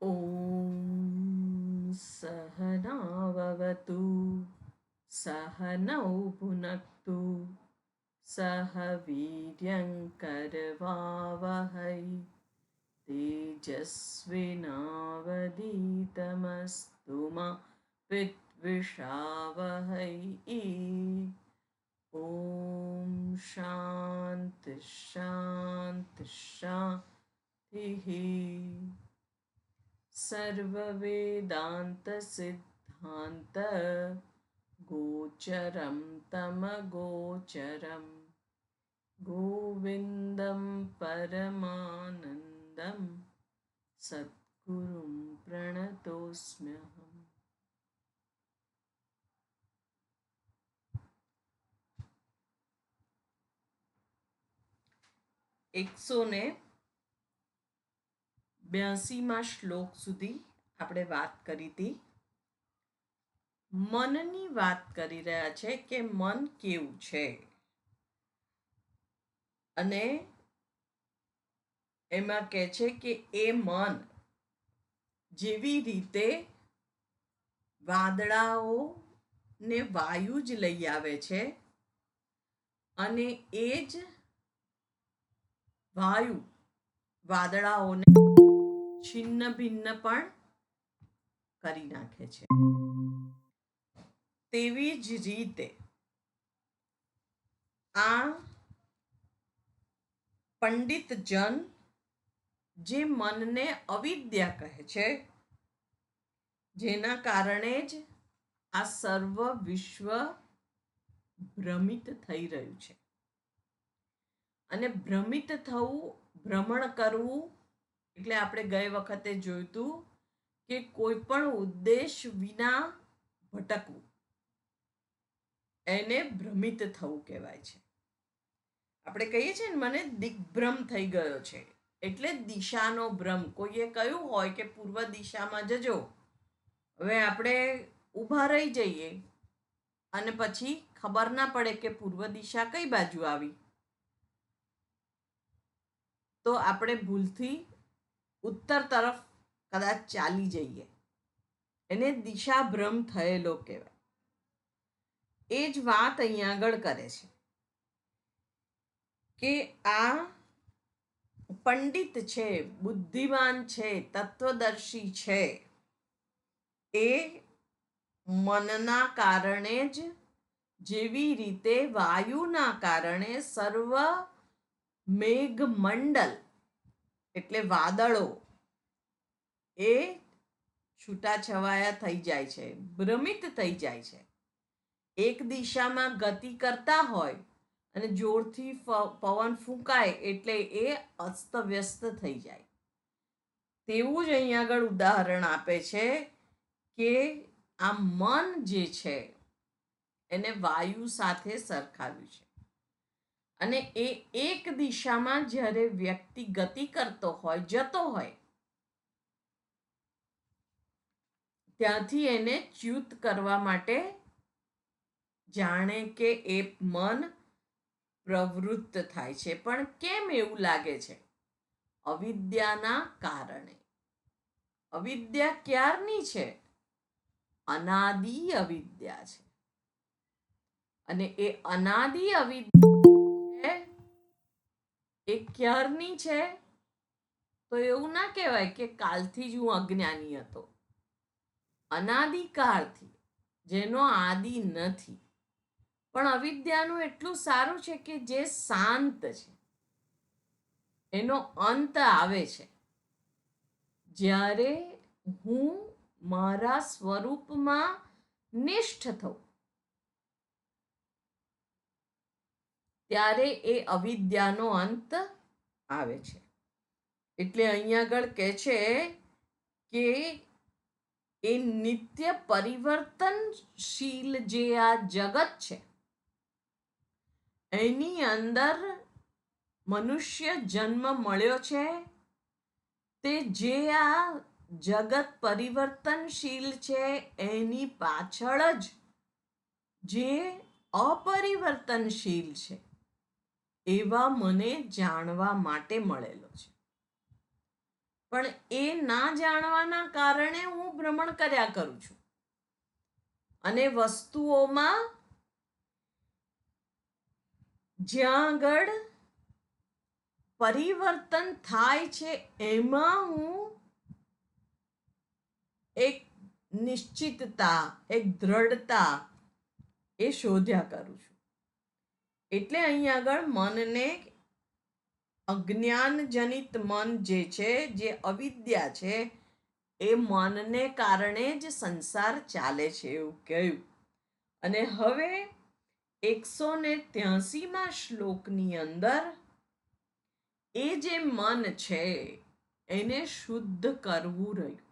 ॐ सहनाववतु सहनौ भुनक्तु सह वीर्यङ्करवावहै तेजस्विनावधीतमस्तु मा विद्विषावहै। ॐ शान्ति शान्ति शान्तिः। सर्ववेदान्तसिद्धान्त गोचरं तमगोचरं गोविन्दं परमानन्दं सद्गुरुं प्रणतोऽस्म्यहम्। 182માં શ્લોક સુધી આપણે વાત કરી હતી. મનની વાત કરી રહ્યા છે કે મન કેવું છે, અને એમાં કહે છે કે એ મન જેવી રીતે વાદળાઓને વાયુ જ લઈ આવે છે, અને એ જ વાયુ વાદળાઓને છિન્ન ભિન્ન પણ કરી નાખે છે. તેવી જ રીતે આ પંડિત જન જે મનને અવિદ્યા કહે છે, જેના કારણે જ આ સર્વ વિશ્વ ભ્રમિત થઈ રહ્યું છે. અને ભ્રમિત થવું, ભ્રમણ કરવું એટલે આપણે ગઈ વખતે જોયું હતું કે કોઈ પણ ઉદ્દેશ વિના ભટકવું, એને ભ્રમિત થવું કહેવાય છે. આપણે કહીએ છીએ ને, મને દિગ્ભ્રમ થઈ ગયો છે, એટલે દિશાનો ભ્રમ. કોઈએ કહ્યું હોય કે પૂર્વ દિશામાં જજો, હવે આપણે ઊભા રહી જઈએ અને પછી ખબર ના પડે કે પૂર્વ દિશા કઈ બાજુ આવી, તો આપણે ભૂલથી ઉત્તર તરફ કદાચ ચાલી જઈએ, એને દિશા ભ્રમ થયેલો કહેવાય. એ જ વાત અહીંયા આગળ કરે છે કે આ પંડિત છે, બુદ્ધિમાન છે, તત્વદર્શી છે, એ મનના કારણે જ, જેવી રીતે વાયુના કારણે સર્વ મેઘમંડલ એટલે વાદળો એ છૂટાછવાયા થઈ જાય છે, ભ્રમિત થઈ જાય છે. એક દિશામાં ગતિ કરતા હોય અને જોરથી પવન ફૂંકાય એટલે એ અસ્તવ્યસ્ત થઈ જાય. તેવું જ અહીં આગળ ઉદાહરણ આપે છે કે આ મન જે છે એને વાયુ સાથે સરખાવ્યું છે, અને એ એક દિશામાં જ્યારે વ્યક્તિ ગતિ કરતો હોય, જતો હોય, ત્યાંથી એને ચ્યુત કરવા માટે જાણે કે એ મન પ્રવૃત્ત થાય છે. પણ કેમ એવું લાગે છે? અવિદ્યાના કારણે. અવિદ્યા ક્યારની છે? અનાદિ અવિદ્યા છે. અને એ અનાદિ અવિદ્યા એ ક્યારની છે? તો એવું ના કહેવાય કે કાલથી જ હું અજ્ઞાની હતો. અનાદિકાળથી, જેનો આદિ નથી. પણ અવિદ્યાનું એટલું સારું છે કે જે શાંત છે, એનો અંત આવે છે જ્યારે હું મારા સ્વરૂપમાં નિષ્ઠ થઉં, ત્યારે એ અવિદ્યાનો અંત આવે છે. એટલે અહીંયા આગળ કહે છે કે એ નિત્ય પરિવર્તનશીલ જે આ જગત છે, એની અંદર મનુષ્ય જન્મ મળ્યો છે, તે જે આ જગત પરિવર્તનશીલ છે એની પાછળ જ જે અપરિવર્તનશીલ છે એવા મને જાણવા માટે મળેલો છે. પણ એ ના જાણવાના કારણે હું ભ્રમણ કર્યા કરું છું અને વસ્તુઓમાં જ્યાં આગળ પરિવર્તન થાય છે એમાં હું એક નિશ્ચિતતા, એક દ્રઢતા એ શોધ્યા કરું છું. એટલે અહીં આગળ મનને, અજ્ઞાનજનિત મન જે છે, જે અવિદ્યા છે, એ મનને કારણે જ સંસાર ચાલે છે એવું કહ્યું. અને હવે 183માં શ્લોકની અંદર એ જે મન છે એને શુદ્ધ કરવું રહ્યું.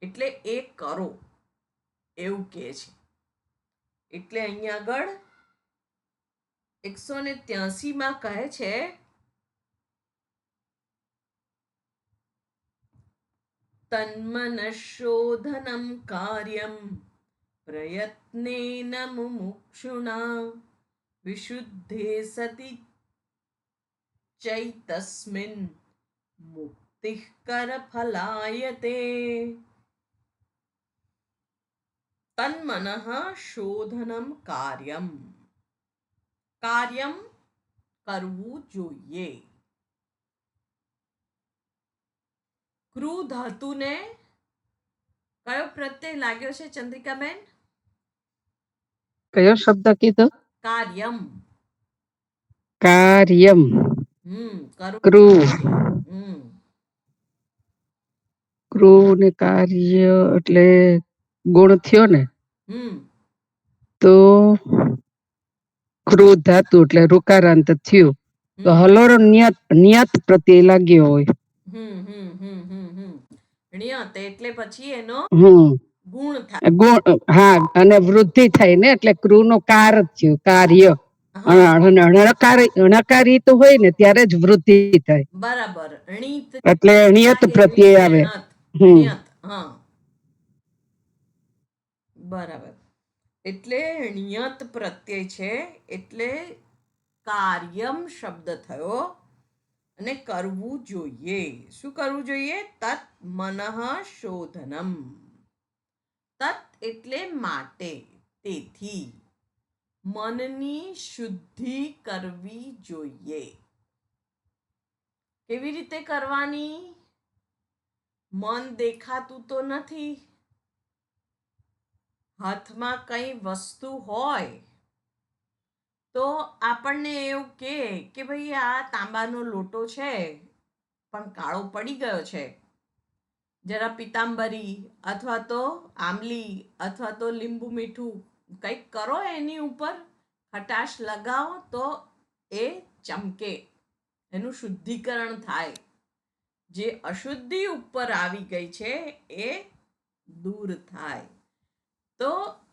એટલે એ કરો એવું કહે છે. એટલે અહીં આગળ 183માં કહે છે, તન્મનઃશોધનમ કાર્યમ પ્રયત્નેન મુમુક્ષુણા વિશુદ્ધે સતિ ચૈતસ્મિન મુક્તિઃ કરફલાયતે. તન્મનઃ શોધનમ કાર્યમ, કાર્યમ કરવું જોઈએ. ક્રૂ ધાતુને કયો પ્રત્યય લાગ્યો છે ચંદ્રિકાબેન? કયો શબ્દ કીધો? કાર્યમ. કાર્યમ. કરવું ક્રૂ. જોઈએ. ક્રૂ ને કાર્ય એટલે ગુણ થયો ને, તો ક્રૂ ધાતુ એટલે ઋકારાંત થયું, તો હલોરો નિયત પ્રત્યય લાગ્યો હોય. નિયત એટલે પછી એનો ગુણ થાય. ગુણ, હા, અને વૃદ્ધિ થાય ને, એટલે ક્રૂ નો કાર થયું, કાર્ય. અણકારી તો હોય ને ત્યારે જ વૃદ્ધિ થાય. બરાબર. એટલે નિયત પ્રત્યય આવે. બરાબર. એટલે નિયત પ્રત્યય છે, એટલે કાર્યમ શબ્દ થયો. અને કરવું જોઈએ. શું કરવું જોઈએ? તત મનઃ શોધનમ. તત એટલે માટે, તેથી મનની શુદ્ધિ કરવી જોઈએ. કેવી રીતે કરવાની? મન દેખાતું તો નથી. હાથમાં કઈ વસ્તુ હોય તો આપણને એવું કે ભાઈ આ તાંબાનો લોટો છે પણ કાળો પડી ગયો છે, જરા પિતાંબરી અથવા તો આમલી અથવા તો લીંબુ મીઠું કંઈક કરો, એની ઉપર ખટાશ લગાવો તો એ ચમકે, એનું શુદ્ધિકરણ થાય. જે અશુદ્ધિ ઉપર આવી ગઈ છે એ દૂર થાય. તો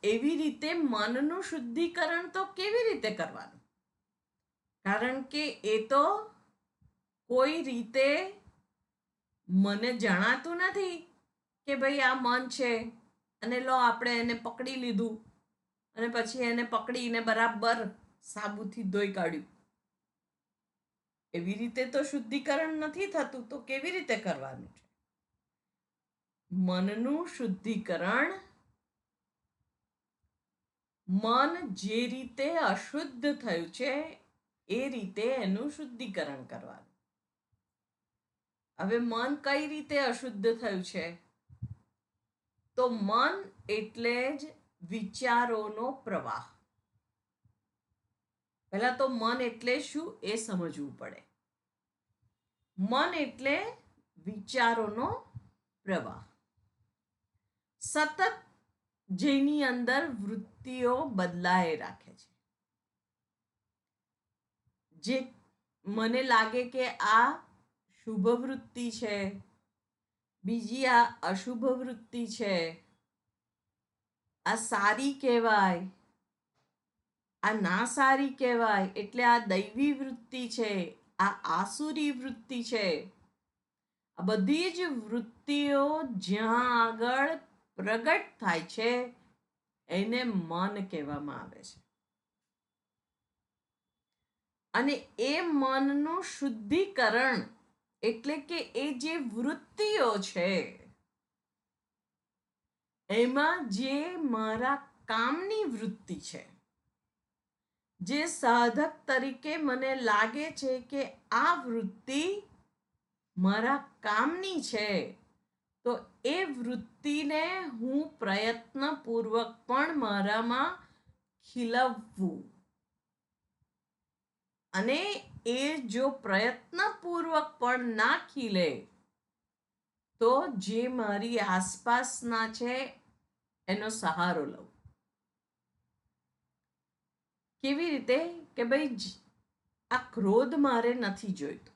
એવી રીતે મનનું શુદ્ધિકરણ તો કેવી રીતે કરવાનું? કારણ કે એ તો કોઈ રીતે મને જણાતું નથી કે ભાઈ આ મન છે અને લો આપણે એને પકડી લીધું અને પછી એને પકડીને બરાબર સાબુથી ધોઈ કાઢ્યું. એવી રીતે તો શુદ્ધિકરણ નથી થતું. તો કેવી રીતે કરવાનું છે? મનનું શુદ્ધિકરણ મન જે રીતે અશુદ્ધ થયું છે એ રીતે એનું શુદ્ધિકરણ કરવાનું. હવે મન કઈ રીતે અશુદ્ધ થયું છે? તો મન એટલે જ વિચારોનો પ્રવાહ. પહેલા તો મન એટલે શું એ સમજવું પડે. મન એટલે વિચારોનો પ્રવાહ, સતત જેની અંદર વૃત્તિઓ બદલાય રાખે છે. જે મને લાગે કે આ શુભ વૃત્તિ છે, બીજી આ અશુભ વૃત્તિ છે, આ સારી કહેવાય, આ ના સારી કહેવાય, એટલે આ દૈવી વૃત્તિ છે, આ આસુરી વૃત્તિ છે. આ બધી જ વૃત્તિઓ જ્યાં આગળ પ્રગટ થાય છે એને મન કહેવામાં આવે છે. અને એ મનનું શુદ્ધિકરણ એટલે કે એ જે વૃત્તિઓ છે એમાં જે મારા કામની વૃત્તિ છે, જે સાધક તરીકે મને લાગે છે કે આ વૃત્તિ મારા કામની છે, તો એ વૃત્તિને હું પ્રયત્નપૂર્વક પણ મારામાં ખીલવવું. અને એ જો પ્રયત્નપૂર્વક પણ ના ખીલે તો જે મારી આસપાસના છે એનો સહારો લઉં. કેવી રીતે કે ભાઈ આ ક્રોધ મારે નથી જોઈતો,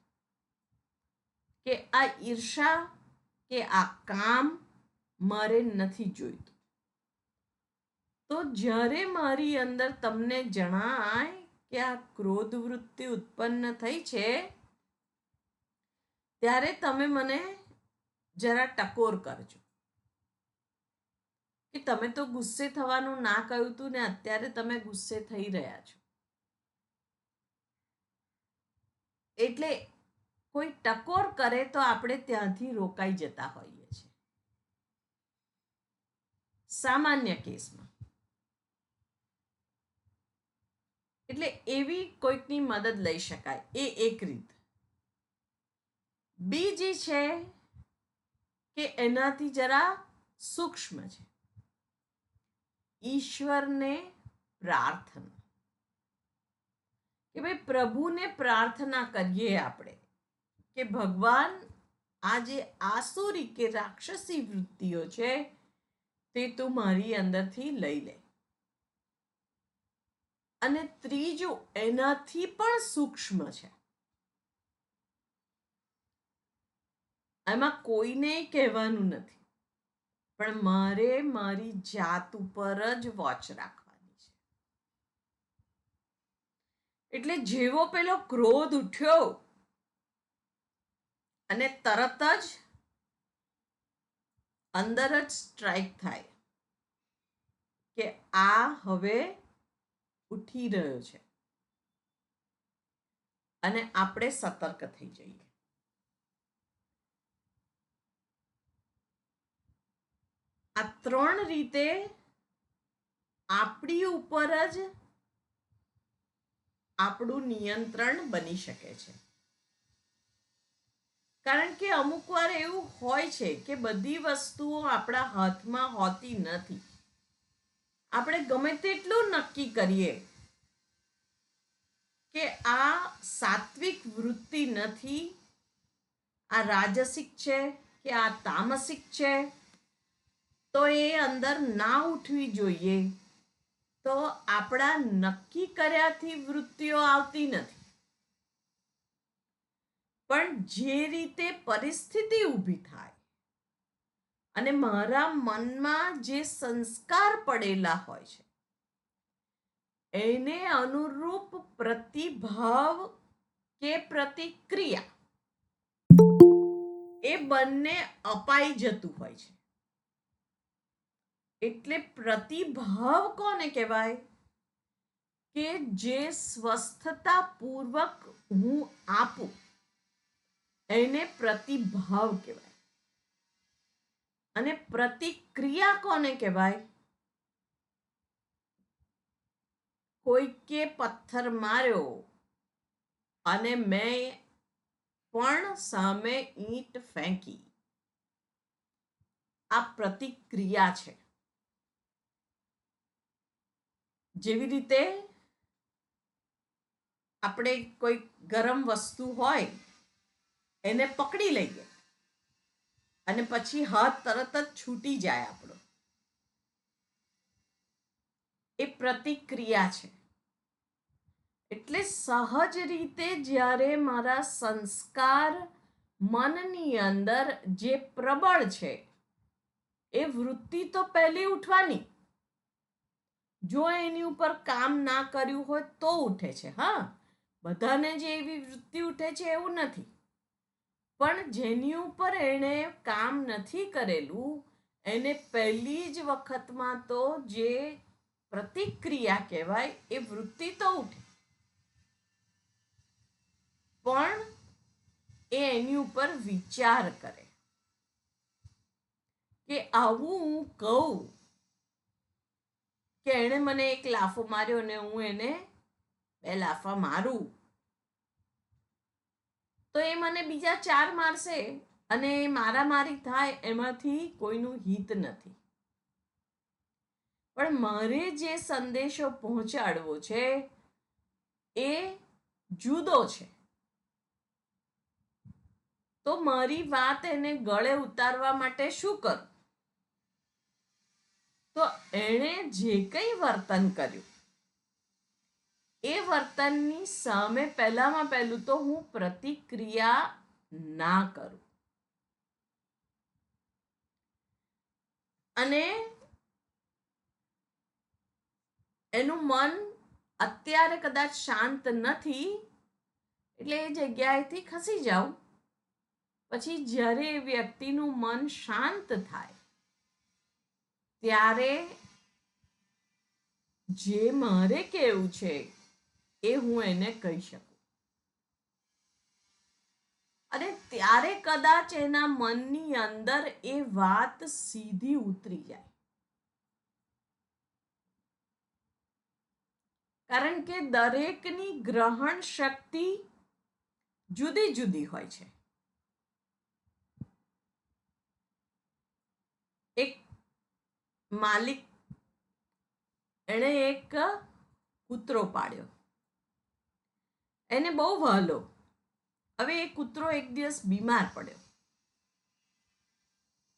કે આ ઈર્ષા કે આ કામ મારે નથી જોઈતું. તો જ્યારે મારી અંદર તમને જણાય કે આ ક્રોધ વૃત્તિ ઉત્પન્ન થઈ છે, ત્યારે તમે મને જરા ટકોર કરજો કે તમે તો ગુસ્સે થવાનું ના કહ્યું હતું ને અત્યારે તમે ગુસ્સે થઈ રહ્યા છો. એટલે કોઈ ટકોર કરે તો આપણે ત્યાંથી રોકાઈ જતા હોઈએ છીએ સામાન્ય કેસમાં. એટલે એવી કોઈકની મદદ લઈ શકાય, એ એક રીત. બીજી છે કે એનાથી જરા સૂક્ષ્મ છે, ઈશ્વરને પ્રાર્થના. કે ભાઈ પ્રભુને પ્રાર્થના કરીએ આપણે કે ભગવાન આ જે આસુરી કે રાક્ષસી વૃત્તિઓ છે તે તું મારી અંદરથી લઈ લે. અને ત્રીજું એનાથી પણ સૂક્ષ્મ છે, એમાં કોઈને કહેવાનું નથી, પણ મારે મારી જાત ઉપર જ વોચ રાખવાની છે. એટલે જેવો પેલો ક્રોધ ઉઠ્યો અને તરત જ અંદર જ સ્ટ્રાઇક થાય કે આ હવે ઉઠી રહ્યો છે અને આપણે સતર્ક થઈ જઈએ. આ ત્રણ રીતે આપણી ઉપર જ આપણું નિયંત્રણ બની શકે છે. કારણ કે અમુક વાર એવું હોય છે કે બધી વસ્તુઓ આપણા હાથમાં હોતી નથી. આપણે ગમે તેટલું નક્કી કરીએ કે આ સાત્વિક વૃત્તિ નથી, આ રાજસિક છે કે આ તામસિક છે, તો એ અંદર ના ઉઠવી જોઈએ. તો આપણા નક્કી કર્યાથી વૃત્તિઓ આવતી નથી, પણ જે રીતે પરિસ્થિતિ ઊભી થાય અને મારા મનમાં જે સંસ્કાર પડેલા હોય છે એને અનુરૂપ પ્રતિભાવ કે પ્રતિક્રિયા એ બંને અપાઈ જતું હોય છે. એટલે પ્રતિભાવ કોને કહેવાય? કે જે સ્વસ્થતા પૂર્વક હું આપું એને પ્રતિભાવ કહેવાય. અને પ્રતિક્રિયા કોને કહેવાય? કોઈકે પથ્થર માર્યો અને મેં પણ સામે ઈંટ ફેંકી, આ પ્રતિક્રિયા છે. જેવી રીતે આપણે કોઈ ગરમ વસ્તુ હોય એને પકડી લઈએ અને પછી હાથ તરત જ છૂટી જાય આપણો, એ પ્રતિક્રિયા છે. એટલે સહજ રીતે જ્યારે મારા સંસ્કાર મનની અંદર જે પ્રબળ છે એ વૃત્તિ તો પહેલી ઉઠવાની, જો એની ઉપર કામ ના કર્યું હોય તો ઉઠે છે. હા, બધાને જે એવી વૃત્તિ ઉઠે છે એવું નથી, પણ જેની ઉપર એણે કામ નથી કરેલું એને પહેલી જ વખતમાં તો જે પ્રતિક્રિયા કહેવાય એ વૃત્તિ તો ઉઠે, પણ એ એની ઉપર વિચાર કરે કે આવું હું કહું કે એણે મને એક લાફો માર્યો અને હું એને 2 લાફા મારું તો એ મને બીજા 4 મારશે અને મારામારી થાય એમાંથી કોઈનું હિત નથી. પણ મારે જે સંદેશો પહોંચાડવો છે એ જુદો છે. તો મારી વાત એને ગળે ઉતારવા માટે શું કરું? તો એણે જે કંઈ વર્તન કર્યું એ વર્તનની સામે પહેલામાં પહેલું તો હું પ્રતિક્રિયા ના કરું. અને એનું મન અત્યારે કદાચ શાંત નથી એટલે એ જગ્યાએથી ખસી જાઉં. પછી જ્યારે એ વ્યક્તિનું મન શાંત થાય ત્યારે જે મારે કહેવું છે એ હું એને કહી શકું. અને ત્યારે કદાચ એના મનની અંદર એ વાત સીધી ઉતરી જાય. કારણ કે દરેકની ગ્રહણ શક્તિ જુદી જુદી હોય છે. એક માલિક એણે એક કૂતરો પાડ્યો, એને બહુ વહાલો. હવે એ કૂતરો એક દિવસ બીમાર પડ્યો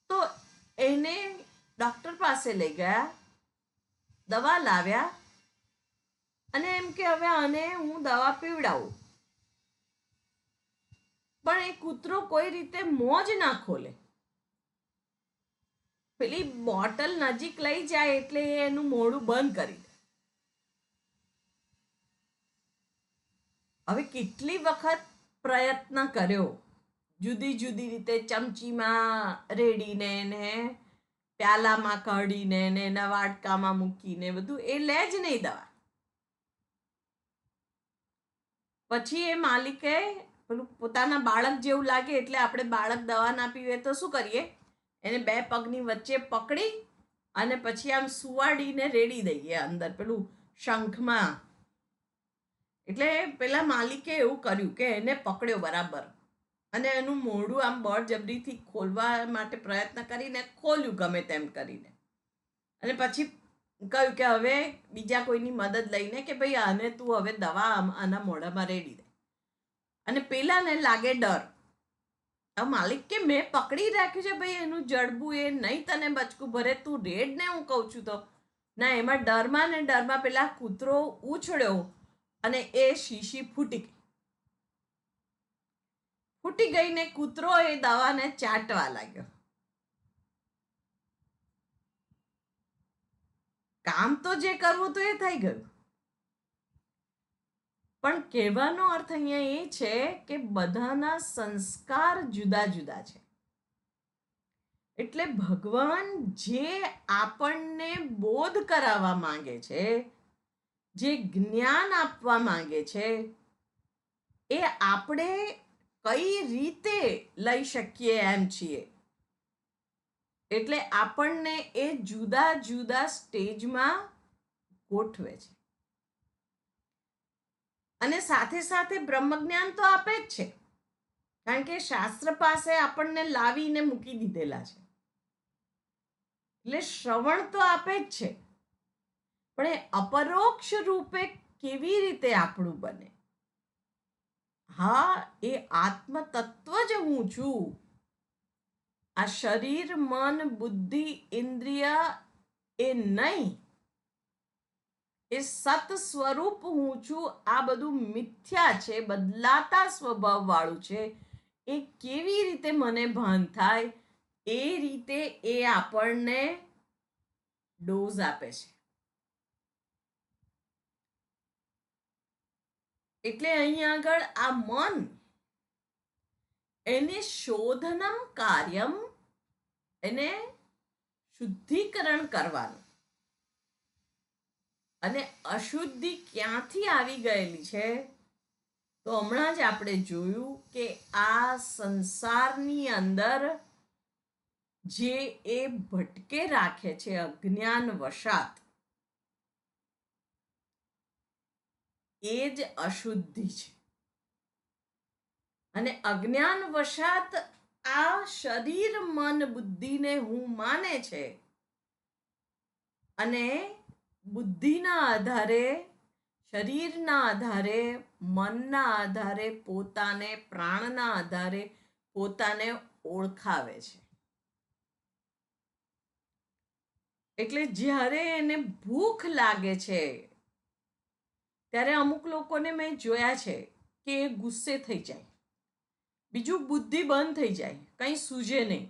તો એને ડૉક્ટર પાસે લઈ ગયા, દવા લાવ્યા અને એમ કે હવે આને હું દવા પીવડાવું. પણ એ કૂતરો કોઈ રીતે મોં જ ના ખોલે. પેલી બોટલ નજીક લઈ જાય એટલે એનું મોઢું બંધ કરી દે. હવે કેટલી વખત પ્રયત્ન કર્યો, જુદી જુદી રીતે ચમચીમાં રેડીને ને પ્યાલામાં કાઢીને ને એના વાટકામાં મૂકીને બધું, એ લે જ નહીં દવા. પછી એ માલિકે પેલું પોતાના બાળક જેવું લાગે એટલે આપણે બાળક દવા ના પીવે તો શું કરીએ, એને 2 પગની વચ્ચે પકડી અને પછી આમ સુવાડીને રેડી દઈએ અંદર પેલું શંખમાં. એટલે પેલા માલિકે એવું કર્યું કે એને પકડ્યો બરાબર અને એનું મોઢું આમ બળજબરીથી ખોલવા માટે પ્રયત્ન કરીને ખોલ્યું ગમે તેમ કરીને. અને પછી કહ્યું કે હવે બીજા કોઈની મદદ લઈને કે ભાઈ આને તું હવે દવા આના મોઢામાં રેડી દે. અને પેલાને લાગે ડર. હવે માલિક કે મેં પકડી રાખ્યું છે ભાઈ, એનું જડબું એ નહીં તને બચકું ભરે, તું રેડ ને હું કહું છું તો. ના, એમાં ડરમાં ને ડરમાં પેલા કૂતરો ઉછળ્યો અને એ શીશી ફૂટી ગઈ. ફૂટી ગઈને કૂતરો એ દવાને ચાટવા લાગ્યો. કામ તો જે કરવું તો એ થઈ ગયું. પણ કહેવાનો અર્થ અહીંયા એ છે કે બધાના સંસ્કાર જુદા જુદા છે. એટલે ભગવાન જે આપણને બોધ કરાવવા માંગે છે, જે જ્ઞાન આપવા માંગે છે, એ આપણે કઈ રીતે લઈ શકીએ એમ છીએ. એટલે આપણને એ જુદા જુદા સ્ટેજમાં ગોઠવે છે. અને સાથે સાથે બ્રહ્મજ્ઞાન તો આપે જ છે, કારણ કે શાસ્ત્ર પાસે આપણને લાવીને મૂકી દીધેલા છે. એટલે શ્રવણ તો આપે જ છે, પણ એ અપરોક્ષ રૂપે કેવી રીતે આપણું બને? હા, એ આત્મ તત્વ જ હું છું. આ શરીર, મન, બુદ્ધિ, ઇન્દ્રિય એ નહીં, એ સત સ્વરૂપ હું છું. આ બધું મિથ્યા છે, બદલાતા સ્વભાવ વાળું છે. એ કેવી રીતે મને ભાન થાય? એ રીતે એ આપણને ડોઝ આપે છે. એટલે અહીં આગળ આ મન, એને શોધનમ કાર્યમ, એને શુદ્ધિકરણ કરવાનું. અને અશુદ્ધિ ક્યાંથી આવી ગયેલી છે? તો હમણાં જ આપણે જોયું કે આ સંસારની અંદર જે એ ભટકે રાખે છે અજ્ઞાન વશાત, એ જ અશુદ્ધિ છે. અને અજ્ઞાન વશાત આ શરીર મન બુદ્ધિને હું માને છે અને બુદ્ધિના આધારે, શરીરના આધારે, મનના આધારે, પોતાને પ્રાણના આધારે પોતાને ઓળખાવે છે. એટલે જ્યારે એને ભૂખ લાગે છે ત્યારે અમુક લોકોને મેં જોયા છે કે એ ગુસ્સે થઈ જાય, બીજું બુદ્ધિ બંધ થઈ જાય, કંઈ સૂઝે નહીં,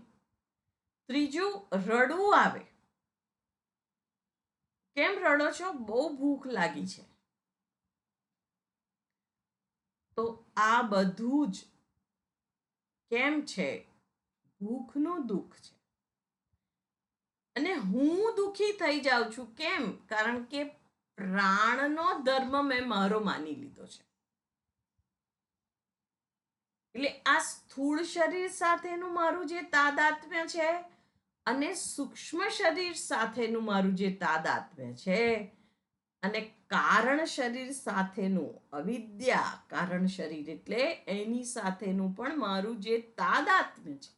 ત્રીજું રડવું આવે. કેમ રડો છો? બહુ ભૂખ લાગી છે. તો આ બધું જ કેમ છે? ભૂખનું દુઃખ છે. અને હું દુઃખી થઈ જાઉં છું કેમ? કારણ કે પ્રાણનો ધર્મ મેં મારો માની લીધો છે. એટલે આ સ્થૂળ શરીર સાથેનું મારું જે તાદાત્મ્ય છે અને સૂક્ષ્મ શરીર સાથેનું મારું જે તાદાત્મ્ય છે અને કારણ શરીર સાથેનું, અવિદ્યા કારણ શરીર એટલે એની સાથેનું પણ મારું જે તાદાત્મ્ય છે,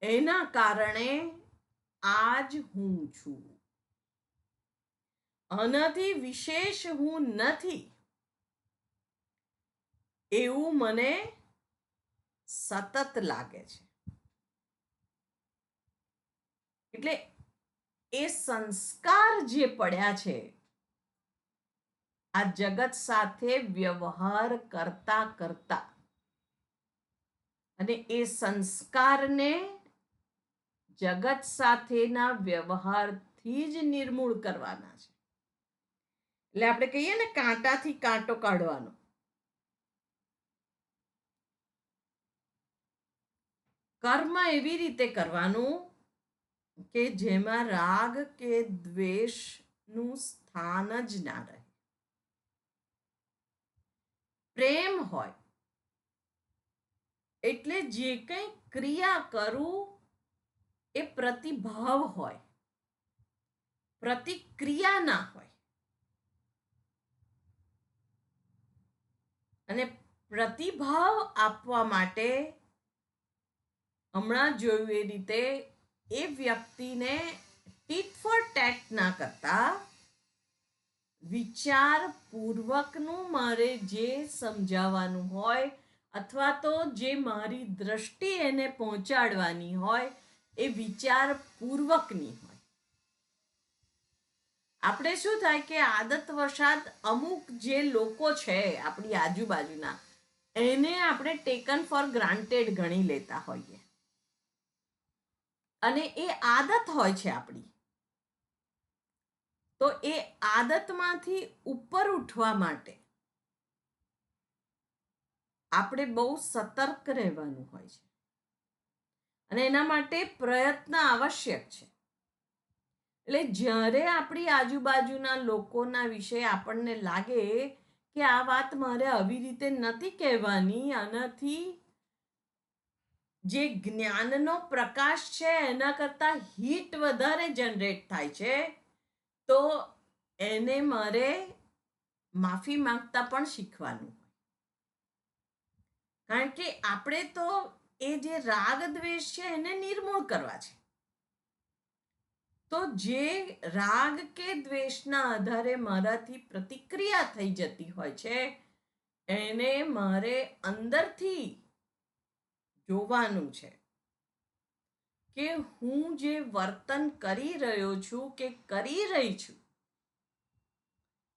એના કારણે આજ હું છું. આનાથી વિશેષ હું નથી એવું મને સતત લાગે છે. એટલે એ સંસ્કાર જે પડ્યા છે આ જગત સાથે વ્યવહાર કરતા કરતા, અને એ સંસ્કારને જગત સાથેના વ્યવહારથી જ નિર્મૂળ કરવાના છે. એટલે આપણે કહીએ ને, કાંટાથી કાંટો કાઢવાનો. કર્મ એવી રીતે કરવાનું કે જેમાં રાગ કે દ્વેષનું સ્થાન જ ના રહે. પ્રેમ હોય એટલે જે કંઈ ક્રિયા કરું એ પ્રતિભાવ હોય, પ્રતિક્રિયા ના હોય. અને પ્રતિભાવ આપવા માટે હમણાં જોયું એ રીતે એ વ્યક્તિને ટીટ ફોર ટેટ ના કરતા વિચારપૂર્વકનું મારે જે સમજાવવાનું હોય અથવા તો જે મારી દ્રષ્ટિ એને પહોંચાડવાની હોય એ વિચારપૂર્વકની હોય. આપણે શું થાય કે આદત વશાત અમુક જે લોકો છે આપણી આજુબાજુના, એને આપણે ટેકન ફોર ગ્રાન્ટેડ ગણી લેતા હોઈએ. અને એ આદત હોય છે આપણી. તો એ આદતમાંથી ઉપર ઉઠવા માટે આપણે બહુ સતર્ક રહેવાનું હોય છે અને એના માટે પ્રયત્ન આવશ્યક છે. એટલે જ્યારે આપણી આજુબાજુના લોકોના વિશે આપણને લાગે કે આ વાત મારે આવી રીતે નથી કહેવાની, આનાથી જે જ્ઞાનનો પ્રકાશ છે એના કરતાં હીટ વધારે જનરેટ થાય છે, તો એને મારે માફી માંગતા પણ શીખવાનું. કારણ કે આપણે તો એ જે રાગ દ્વેષ છે એને નિર્મૂળ કરવા છે. તો જે રાગ કે દ્વેષના આધારે મારાથી પ્રતિક્રિયા થઈ જતી હોય છે એને મારે અંદરથી જોવાનું છે કે હું જે વર્તન કરી રહ્યો છું કે કરી રહી છું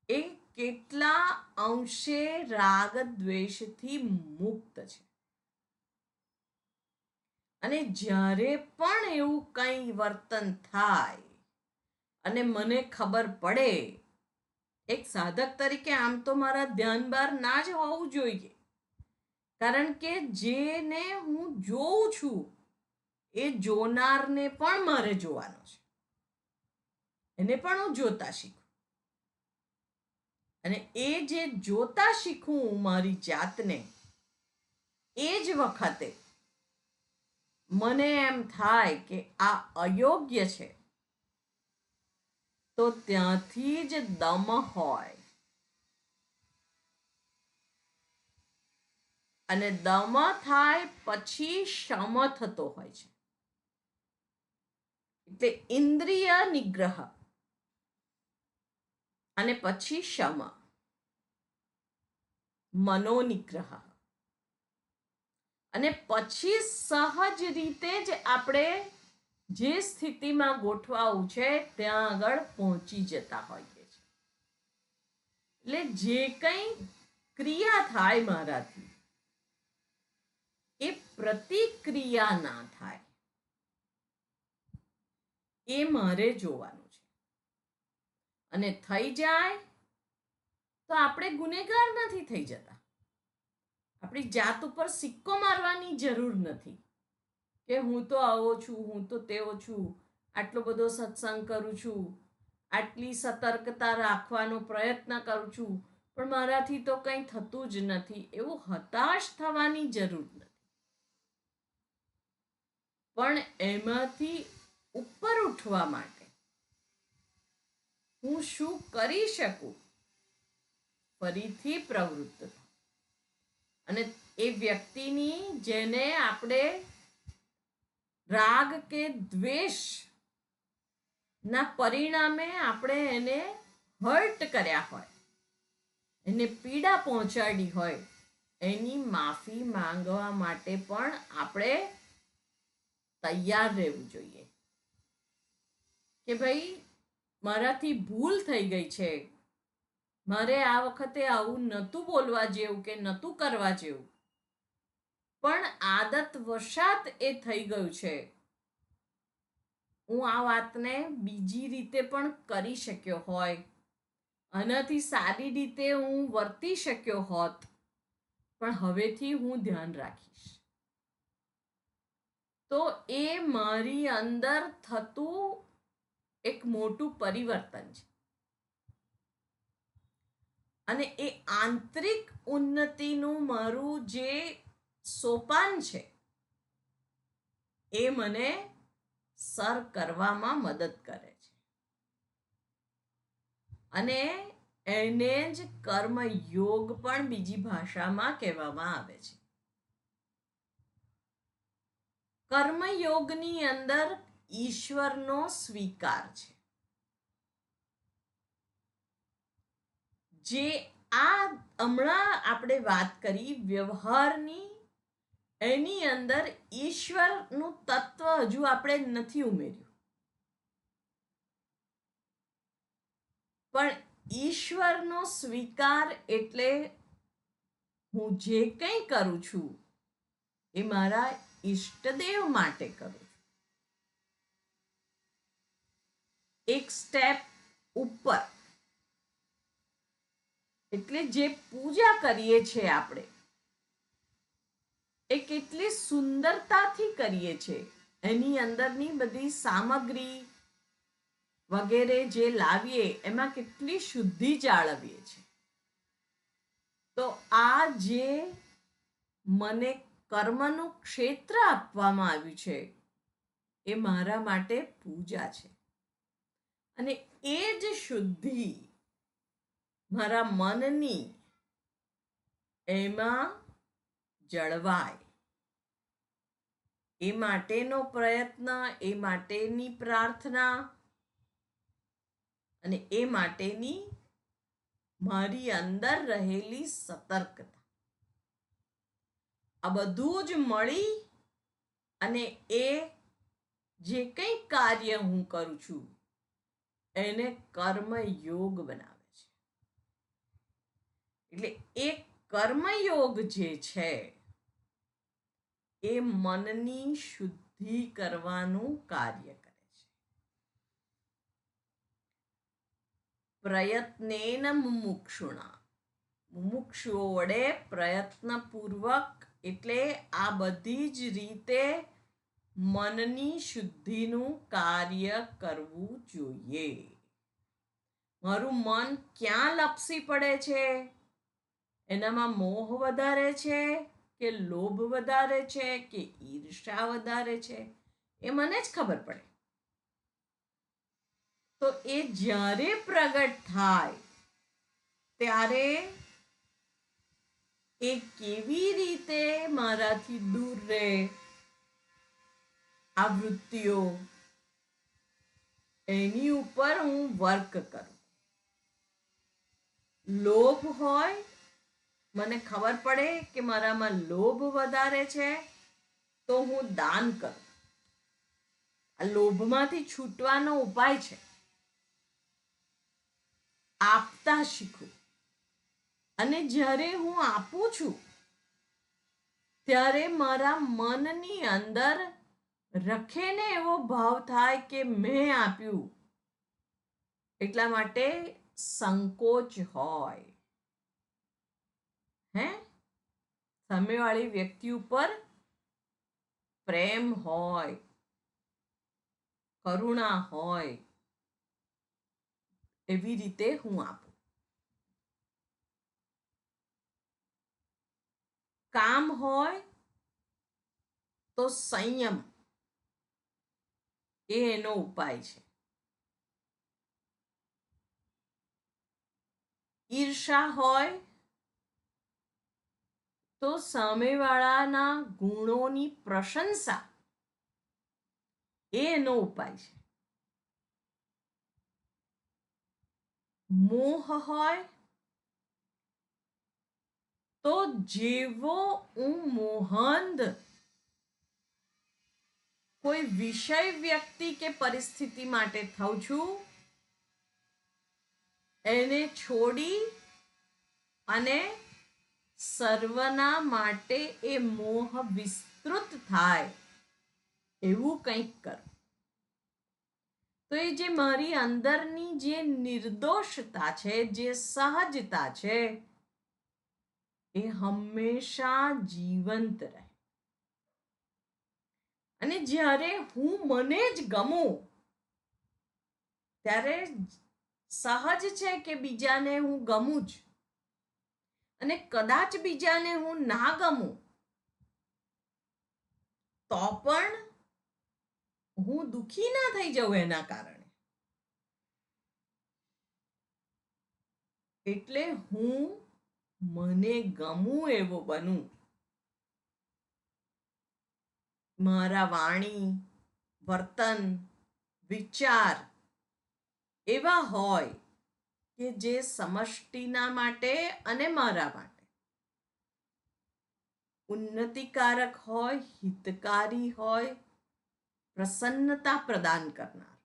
એ કેટલા અંશે રાગ દ્વેષથી મુક્ત છે. અને જ્યારે પણ એવું કંઈ વર્તન થાય અને મને ખબર પડે, એક સાધક તરીકે આમ તો મારા ધ્યાન બહાર ના જ હોવું જોઈએ, કારણ કે જેને હું જોઉં છું એ જોનારને પણ મારે જોવાનો છે, એને પણ હું જોતા શીખું. અને એ જે જોતા શીખું મારી જાતને, એ જ વખતે મને એમ થાય કે આ અયોગ્ય છે, તો ત્યાંથી જ દમ હોય. અને દમ થાય પછી શમ થતો હોય છે. એટલે ઇન્દ્રિય નિગ્રહ અને પછી શમ, મનોનિગ્રહ, અને પછી સહજ રીતે જ આપણે જે સ્થિતિમાં ગોઠવાવું છે ત્યાં આગળ પહોંચી જતા હોઈએ છીએ. એટલે જે કંઈ ક્રિયા થાય મારાથી, એ પ્રતિક્રિયા ના થાય, એ મારે જોવાનું છે. અને થઈ જાય તો આપણે ગુનેગાર નથી થઈ જતા. આપણી જાત ઉપર સિક્કો મારવાની જરૂર નથી કે હું તો આવો છું, હું તો તેવો છું, આટલો બધો સત્સંગ કરું છું, આટલી સતર્કતા રાખવાનો પ્રયત્ન કરું છું, પણ મારાથી તો કંઈ થતું જ નથી, એવું હતાશ થવાની જરૂર નથી. પણ એમાંથી ઉપર ઉઠવા માટે હું શું કરી શકું? ફરીથી પ્રવૃત્ત થાવ. અને એ વ્યક્તિની જેને આપણે રાગ કે દ્વેષ ના પરિણામે આપણે એને હર્ટ કર્યા હોય, એને પીડા પહોંચાડી હોય, એની માફી માંગવા માટે પણ આપણે તૈયાર રહેવું જોઈએ કે ભાઈ મારાથી ભૂલ થઈ ગઈ છે, મારે આ વખતે આવું નહોતું બોલવા જેવું કે નહોતું કરવા જેવું, પણ આદત વશાત એ થઈ ગયું છે. હું આ વાતને બીજી રીતે પણ કરી શક્યો હોય, આનાથી સારી રીતે હું વર્તી શક્યો હોત, પણ હવેથી હું ધ્યાન રાખીશ. તો એ મારી અંદર થતું એક મોટું પરિવર્તન છે. અને એ આંતરિક ઉન્નતિનું મારું જે સોપાન છે, એ મને સર કરવામાં મદદ કરે છે. અને એને જ કર્મયોગ પણ બીજી ભાષામાં કહેવામાં આવે છે. કર્મયોગની અંદર ઈશ્વરનો સ્વીકાર છે. જે આ હમણાં આપણે વાત કરી વ્યવહારની, એની અંદર ઈશ્વરનું તત્વ હજુ આપણે નથી ઉમેર્યું, પણ ઈશ્વરનો સ્વીકાર એટલે હું જે કંઈ કરું છું એ મારા ઈષ્ટદેવ માટે કરું છું. એક સ્ટેપ ઉપર, એટલે જે પૂજા કરીએ છીએ આપણે, એ કેટલી સુંદરતાથી કરીએ છીએ, એની અંદરની બધી સામગ્રી વગેરે જે લાવીએ એમાં કેટલી શુદ્ધિ જાળવીએ છીએ. તો આ જે મને કર્મનું ક્ષેત્ર આપવામાં આવ્યું છે, એ મારા માટે પૂજા છે. અને એ જ શુદ્ધિ મારા મનની એમાં જળવાય, એ માટેનો પ્રયત્ન, એ માટેની પ્રાર્થના અને એ માટેની મારી અંદર રહેલી સતર્કતા, આ બધું જ મળી અને એ જે કંઈ કાર્ય હું કરું છું એને કર્મયોગ બનાવે છે. એટલે એ કર્મયોગ જે છે એ મનની શુદ્ધિ કરવાનું કાર્ય કરે છે. પ્રયત્નેન મુમુક્ષુણા, મુમુક્ષુઓ વડે પ્રયત્નપૂર્વક, એટલે આ બધી જ રીતે મનની શુદ્ધિનું કાર્ય કરવું જોઈએ. મારું મન ક્યાં લપસી પડે છે? એનામાં મોહ વધારે છે કે લોભ વધારે છે કે ઈર્ષા વધારે છે, એ મને જ ખબર પડે. તો એ જ્યારે પ્રગટ થાય ત્યારે એ કેવી રીતે મારાથી દૂર રહે, આ વૃત્તિઓ, એની ઉપર હું વર્ક કરું. લોભ હોય, મને ખબર પડે કે મારામાં લોભ વધારે છે, તો હું દાન કરું. આ લોભમાંથી છૂટવાનો ઉપાય છે. આપતા શીખું. અને જ્યારે હું આપું છું ત્યારે મારા મનની અંદર રખેને એવો ભાવ થાય કે મેં આપ્યું, એટલા માટે સંકોચ હોય. હે, સામેવાળી વ્યક્તિ ઉપર પ્રેમ હોય, કરુણા હોય, એવી રીતે હું આપું. કામ હોય તો સંયમ એ એનો ઉપાય છે. ઈર્ષા હોય તો સામેવાળાના ગુણોની પ્રશંસા એ એનો ઉપાય છે. મોહ હોય તો જેવો હું મોહંદ કોઈ વિષય, વ્યક્તિ કે પરિસ્થિતિ માટે થાઉં છું, એને છોડી અને સર્વના માટે એ મોહ વિસ્તૃત થાય એવું કંઈક કરું. તો એ જે મારી અંદરની જે નિર્દોષતા છે, જે સહજતા છે, એ હંમેશા જીવંત રહે. અને જ્યારે હું મને જ ગમું ત્યારે સહજ છે કે બીજાને હું ગમું જ. અને કદાચ બીજાને હું ના ગમું તો પણ હું દુઃખી ના થઈ જાઉં એના કારણે. એટલે હું મને ગમું એવો બનું. મારા વાણી, વર્તન, વિચાર એવા હોય કે જે સમષ્ટિના માટે અને મારા માટે ઉન્નતિકારક હોય, હિતકારી હોય, પ્રસન્નતા પ્રદાન કરનાર.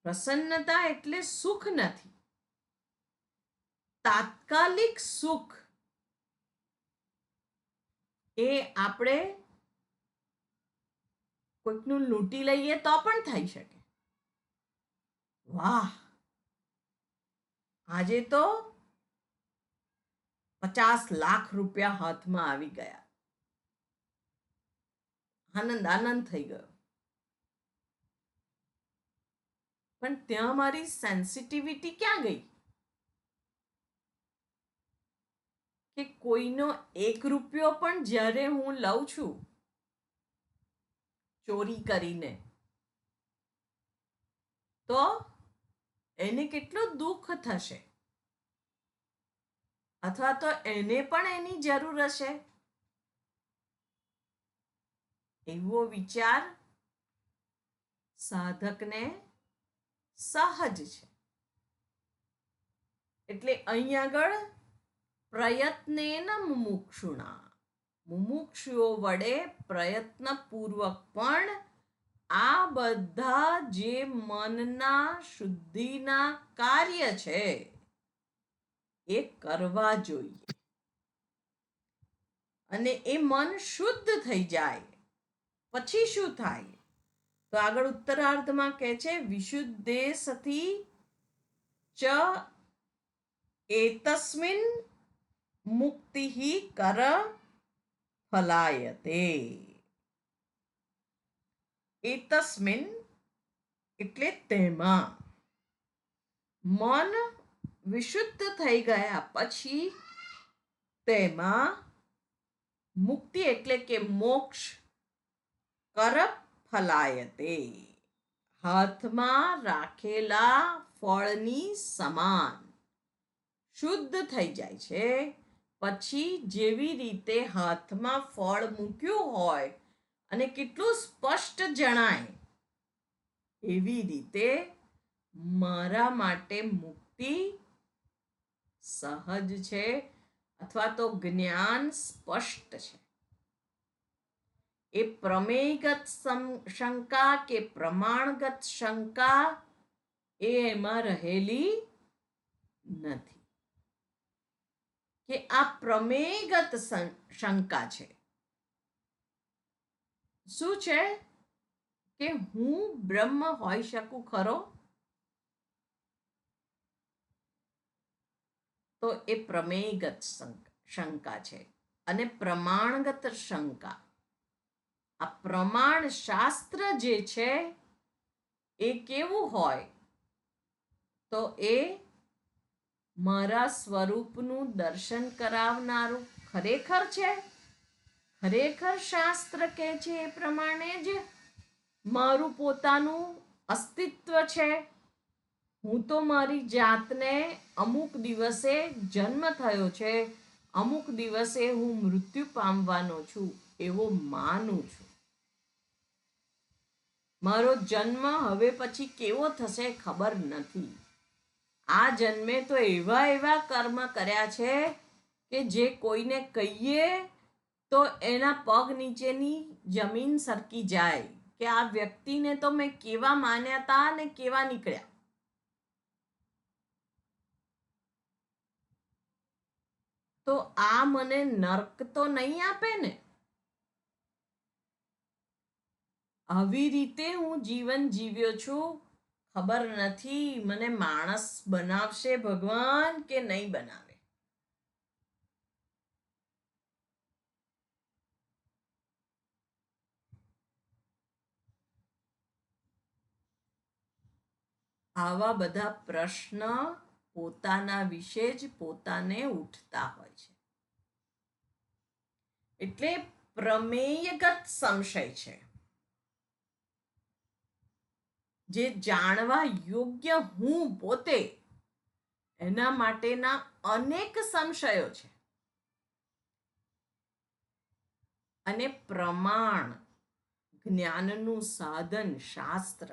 પ્રસન્નતા એટલે સુખ નથી, તાત્કાલિક સુખ. એ આપણે કોઈકનું લૂંટી લઈએ તો પણ થઈ શકે. વાહ, આજે તો 50 લાખ રૂપિયા હાથમાં આવી ગયા, આનંદ આનંદ થઈ ગયો. પણ ત્યાં મારી સેન્સિટિવિટી ક્યાં ગઈ? કે કોઈનો 1 રૂપિયો પણ જ્યારે હું લઉં છું ચોરી કરીને, તો એને કેટલું દુઃખ થશે, અથવા તો એને પણ એની જરૂર હશે. એવો વિચાર સાધકને સહજ છે. એટલે અહીં આગળ પ્રયત્નેન મુમુક્ષુણા, મુમુક્ષુઓ વડે પ્રયત્નપૂર્વક પણ આ બધા જે મનના શુદ્ધિના કાર્ય છે એ કરવા જોઈએ. અને એ મન શુદ્ધ થઈ જાય પછી શું થાય? તો આગળ ઉત્તરાર્ધમાં કહે છે, વિશુદ્ધે સતી ચ એતસ્મિન મુક્તિ કર ફલાયતે. એતસ્મિન એટલે તેમાં મન વિશુદ્ધ થઈ ગયા પછી તેમાં મુક્તિ એટલે કે મોક્ષ કરપ ફલાયતે, હાથમાં રાખેલા ફળની સમાન શુદ્ધ થઈ જાય છે. પછી જેવી રીતે હાથમાં ફળ મૂક્યું હોય અને કેટલું સ્પષ્ટ જણાય, એવી રીતે મારા માટે મુક્તિ સહજ છે અથવા તો જ્ઞાન સ્પષ્ટ છે. એ પ્રમેયગત શંકા કે પ્રમાણગત શંકા એ એમાં રહેલી નથી, કે આ પ્રમેયગત શંકા છે. શું છે? કે હું બ્રહ્મ હોઈ શકું ખરો? તો એ પ્રમેયગત શંકા છે. અને પ્રમાણગત શંકા, આ પ્રમાણ શાસ્ત્ર જે છે એ કેવું હોય? તો એ મારા સ્વરૂપનું દર્શન કરાવનારું ખરેખર છે. ખરેખર શાસ્ત્ર કહે છે એ પ્રમાણે જ મારું પોતાનું અસ્તિત્વ છે. હું તો મારી જાતને અમુક દિવસે જન્મ થયો છે, અમુક દિવસે હું મૃત્યુ પામવાનો છું એવો માનું છું. મારો જન્મ હવે પછી કેવો થશે ખબર નથી. આ જન્મે તો એવા એવા કર્મ કર્યા છે કે જે કોઈને કહીએ તો એના પગ નીચેની જમીન સરકી જાય કે આ વ્યક્તિને તો મેં કેવા માન્યા હતા ને કેવા નીકળ્યા. તો આ મને નર્ક તો નહીં આપે ને? આવી રીતે હું જીવન જીવ્યો છું. ખબર નથી મને માણસ બનાવશે ભગવાન કે નહીં બનાવે. આવા બધા પ્રશ્ન પોતાના વિશે જ પોતાને ઉઠતા હોય છે. એટલે પ્રમેયગત સંશય છે, જે જાણવા યોગ્ય હું પોતે, એના માટેના અનેક સંશયો છે. અને પ્રમાણ, જ્ઞાનનું સાધન શાસ્ત્ર,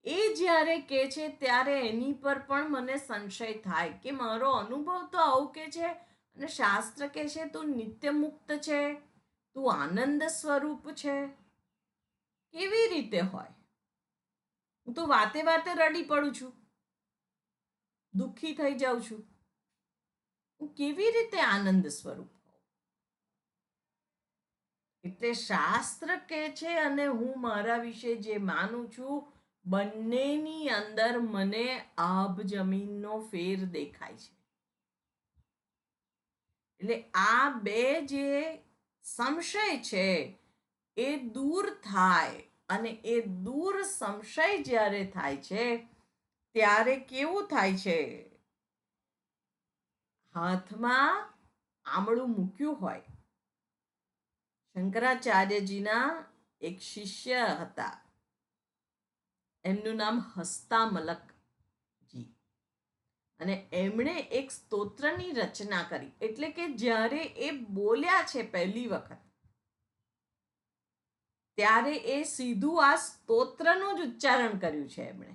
એ જ્યારે કે છે ત્યારે એની પર પણ મને સંશય થાય કે મારો અનુભવ તો આવું કે છે અને શાસ્ત્ર કે છે તું નિત્ય મુક્ત છે, તું આનંદ સ્વરૂપ છે. કેવી રીતે હોય? હું તો વાતે વાતે રડી પડું છું, દુઃખી થઈ જાઉં છું. હું કેવી રીતે આનંદ સ્વરૂપ? એટલે શાસ્ત્ર કે છે અને હું મારા વિશે જે માનું છું, બંનેની અંદર મને આભ જમીનનો ફેર દેખાય છે. એટલે આ બે જે સંશય છે એ દૂર થાય. અને એ દૂર સંશય જ્યારે થાય છે ત્યારે કેવું થાય છે? હાથમાં આમળું મૂક્યું હોય. શંકરાચાર્યજીના એક શિષ્ય હતા, એમનું નામ હસ્તામલકજી, અને એમણે એક સ્તોત્રની રચના કરી. એટલે કે જ્યારે એ બોલ્યા છે પહેલી વખત, ત્યારે એ સીધું આ સ્તોત્રનું જ ઉચ્ચારણ કર્યું છે એમણે,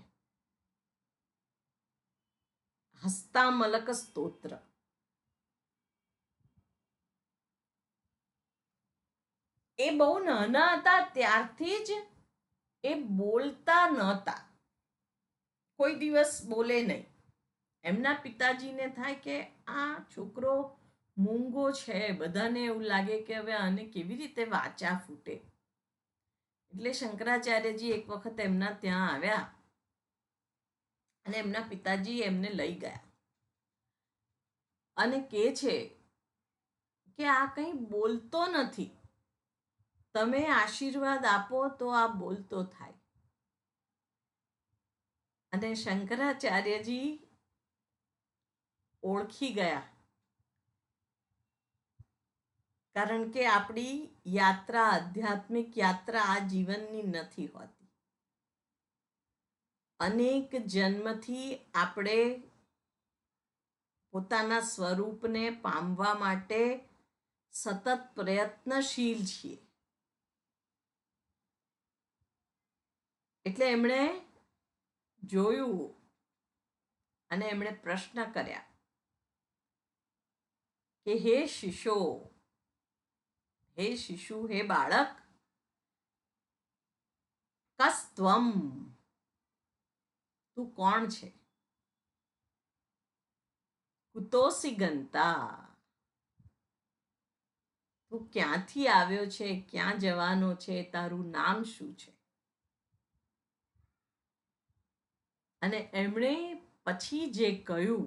હસ્તામલક સ્તોત્ર. એ બહુ નાના હતા ત્યારથી જ એ બોલતા નહોતા, કોઈ દિવસ બોલે નહીં. એમના પિતાજીને થાય કે આ છોકરો મૂંગો છે, બધાને એવું લાગે કે હવે આને કેવી રીતે વાચા ફૂટે. એટલે શંકરાચાર્યજી એક વખત એમના ત્યાં આવ્યા અને એમના પિતાજી એમને લઈ ગયા અને કહે છે કે આ કંઈ બોલતો નથી, તમે આશીર્વાદ આપો તો આ બોલતો થાય. અને શંકરાચાર્યજી ઓળખી ગયા, કારણ કે આપણી યાત્રા, આધ્યાત્મિક યાત્રા આ જીવનની નથી હોતી. અનેક જન્મથી આપણે પોતાના સ્વરૂપને પામવા માટે સતત પ્રયત્નશીલ છીએ. એટલે એમણે જોયું અને એમણે પ્રશ્ન કર્યા કે હે શિશો, હે શિશુ, હે બાળક, કસ્ત્વમ, તું કોણ છે? કુતોસી ગંતા, તું ક્યાંથી આવ્યો છે, ક્યાં જવાનો છે, તારું નામ શું છે? અને એમણે પછી જે કહ્યું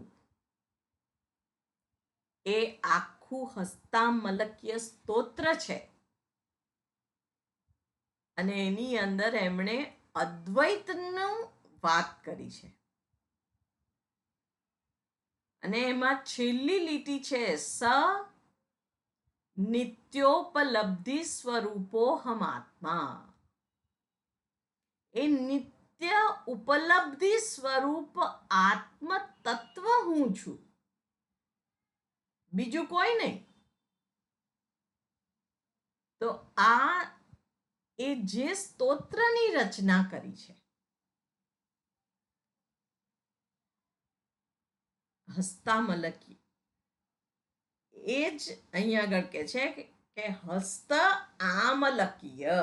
એ આખું હસ્તામલક્ય સ્તોત્ર છે. અને એની અંદર એમણે અદ્વૈતનું વાત કરી છે. અને એમાં છેલ્લી લીટી છે, સ નિત્યોપલબ્ધિ સ્વરૂપો હમ આત્મા. એ નિત્ય ઉપલબ્ધિ સ્વરૂપ આત્મ તત્વ હું છું, બીજું કોઈ નહીં. તો આ એ જે સ્તોત્રની રચના કરી છે, હસ્તામલકી, એ જ અહીંયા આગળ કે છે કે હસ્ત આમલકીય,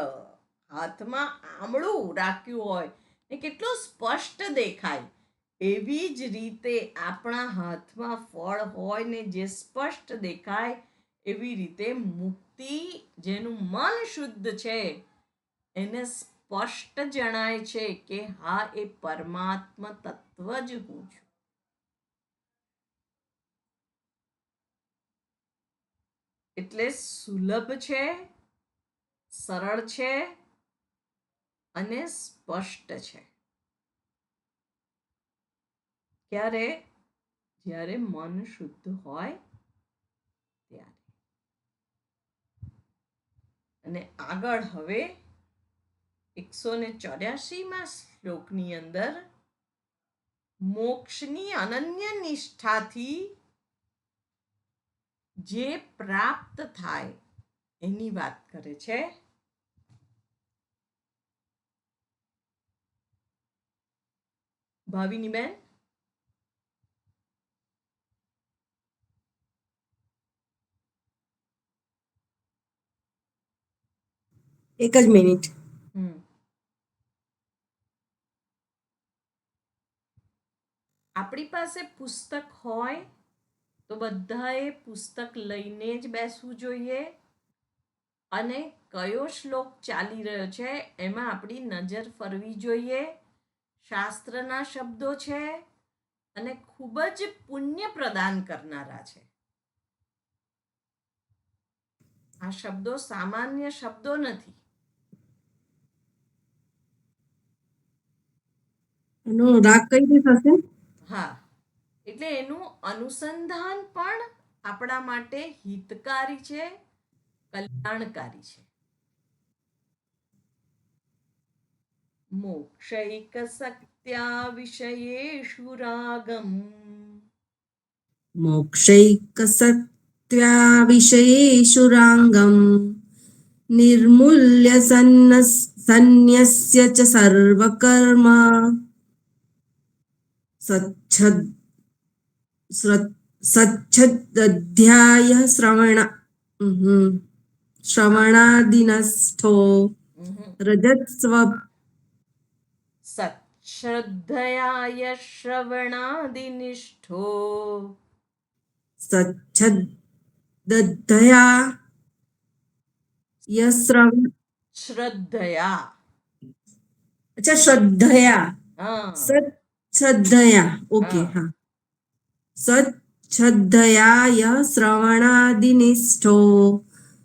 હાથમાં આમળું રાખ્યું હોય ને કેટલું સ્પષ્ટ દેખાય, એવી જ રીતે આપણા હાથમાં ફળ હોય ને જે સ્પષ્ટ દેખાય, એવી રીતે મુક્તિ, જેનું મન શુદ્ધ છે એને સ્પષ્ટ જણાય છે કે હા, એ પરમાત્મા તત્વ જ હું છું. એટલે સુલભ છે, સરળ છે અને સ્પષ્ટ છે. ક્યારે? જ્યારે મન શુદ્ધ હોય ત્યારે. અને આગળ હવે 184માં શ્લોકની અંદર મોક્ષની અનન્ય નિષ્ઠાથી જે પ્રાપ્ત થાય એની વાત કરે છે. ભાવિની બેન, એક જ મિનિટ. આપણી પાસે પુસ્તક હોય તો બધાએ પુસ્તક લઈને જ બેસવું જોઈએ. અને કયો શ્લોક ચાલી રહ્યો છે એમાં આપણી નજર ફરવી જોઈએ. શાસ્ત્રના શબ્દો છે અને ખૂબ જ પુણ્ય પ્રદાન કરનારા છે. આ શબ્દો સામાન્ય શબ્દો નથી. એનો રાગ કઈ રીતે થશે? હા, એટલે એનું અનુસંધાન પણ આપણા માટે હિતકારી છે, કલ્યાણકારી છે. મોક્ષૈક સત્યા વિષયેષુ રાગમ, મોક્ષૈક સત્યા વિષયેષુ રાગમ, નિર્મૂલ્ય સંન્યસ્ય ચ સર્વકર્મ, સચ્છદધ્યાય શ્રવણાદિનષ્ઠો રજત્સ્વ સચ્શ્રદ્ધયા શ્રવણાદિનિષ્ઠો, સચ્છદધ્યા શ્રદ્ધયા, અચ્છા, શ્રદ્ધયા, હા, સચ્છદધ્યા, ઓકે, હા, હા. સચ્છદધ્યાય શ્રવણાદિનિષ્ઠો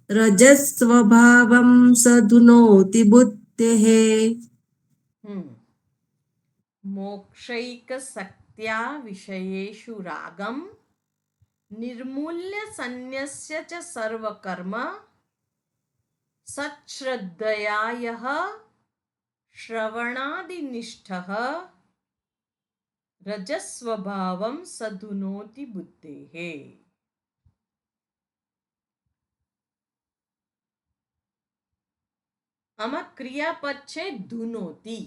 રજસ્વભાવં સધુનોતિ બુદ્ધેઃ. મોક્ષૈક સત્યા વિષયેષુ રાગમ નિર્મૂલ્ય સંન્યસ્ય ચ સર્વકર્મ સચ્શ્રદ્ધયા યઃ શ્રવણાદિનિષ્ઠઃ રજસ્વભાવમ સધુનોતિ બુદ્ધેહે. આમાં ક્રિયાપદ છે ધુનોતી,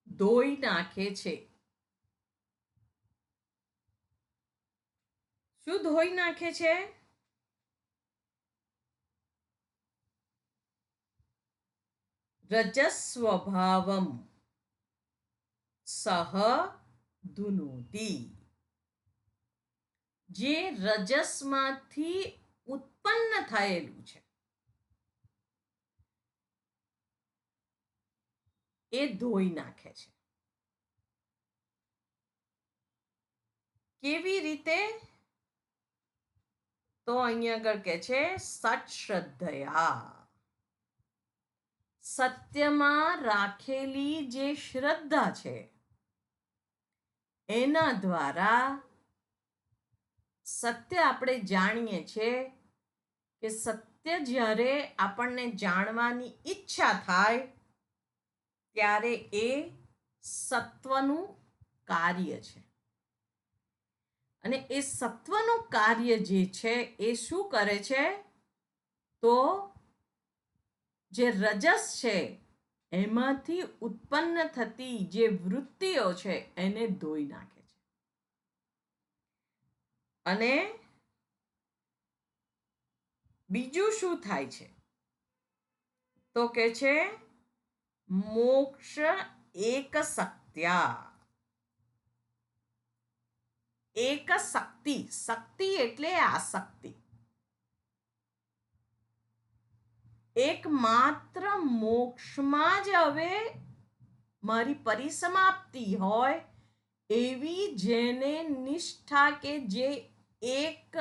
ધોઈ નાખે છે. શું ધોઈ નાખે છે? રજસ્વભાવમ સહ ધુનોતિ. જે રજસમાંથી ઉત્પન્ન થયેલું છે એ ધોઈ નાખે છે. કેવી રીતે? તો અહીંયા આગળ કે છે સચ્શ્રદ્ધયા. સત્યમાં રાખેલી જે શ્રદ્ધા છે એના દ્વારા સત્ય આપણે જાણીએ છીએ કે સત્ય જ્યારે આપણને જાણવાની ઈચ્છા થાય ત્યારે એ સત્વનું કાર્ય છે. અને એ સત્વનું કાર્ય જે છે એ શું કરે છે? તો જે રજસ છે એમાંથી ઉત્પન્ન થતી જે વૃત્તિઓ છે એને ધોઈ નાખે છે. અને બીજું શું થાય છે? તો કે છે મોક્ષ એક સત્યા. એક શક્તિ. શક્તિ એટલે આસક્તિ. એકમાત્ર મોક્ષમાં જ હવે મારી પરિસમાપ્તિ હોય એવી જેને નિષ્ઠા કે જે એક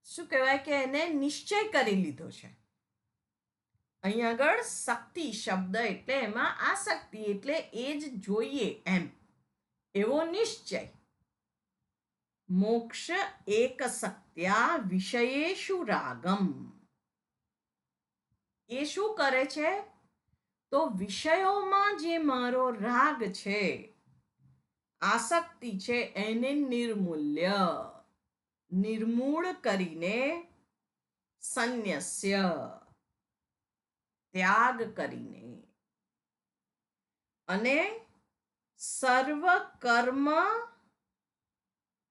શું કહેવાય કે એને નિશ્ચય કરી લીધો છે. અહીંયા આગળ શક્તિ શબ્દ એટલે એમાં આસક્તિ એટલે એ જ જોઈએ એમ એવો નિશ્ચય. મોક્ષ એક સત્યા વિષયેષુ રાગમ. એ શું કરે છે? તો વિષયોમાં જે મારો રાગ છે, આસક્તિ છે એને નિર્મૂળ કરીને સંન્યસ્ય ત્યાગ કરીને અને સર્વ કર્મ